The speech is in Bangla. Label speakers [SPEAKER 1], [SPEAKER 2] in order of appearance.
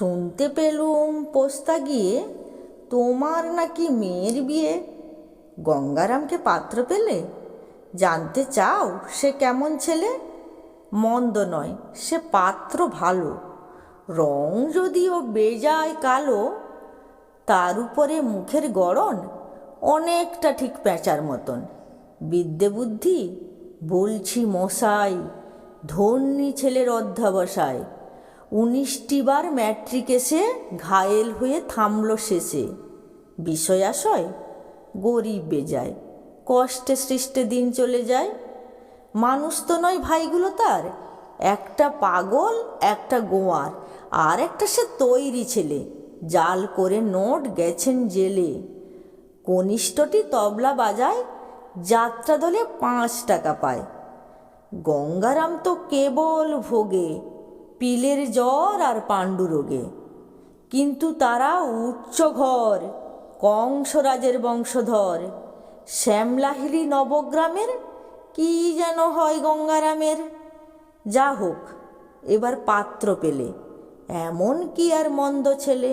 [SPEAKER 1] শুনতে পেলুম পোস্তা গিয়ে তোমার নাকি মেয়ের বিয়ে। গঙ্গারামকে পাত্র পেলে? জানতে চাও সে কেমন ছেলে? মন্দ নয়, সে পাত্র ভালো। রং যদিও বেজায় কালো, তার উপরে মুখের গড়ন অনেকটা ঠিক প্যাঁচার মতন। বিদ্যে বুদ্ধি বলছি মশাই, ধন্যী ছেলের অধ্যাবসায়। 19টি বার ম্যাট্রিকে সে ঘায়েল হয়ে থামল শেষে। বিষয় আশয় গরিব বেজায়, কষ্টে সৃষ্টে দিন চলে যায়। মানুষ তো নয় ভাইগুলো তার, একটা পাগল, একটা গোয়ার, আর একটা সে তৈরি ছেলে। জাল করে নোট গেছেন জেলে। কনিষ্ঠটি তবলা বাজায়, যাত্রা দলে 5 টাকা পায়। গঙ্গারাম তো কেবল ভোগে পিলের জ্বর আর পাণ্ডুরোগে। কিন্তু তারা উচ্চ ঘর, কংসরাজের বংশধর। শ্যামলাহিরি নবগ্রামের, কি যেন হয় গঙ্গারামের। যা হোক, এবার পাত্র পেলে, এমন কি আর মন্দ ছেলে।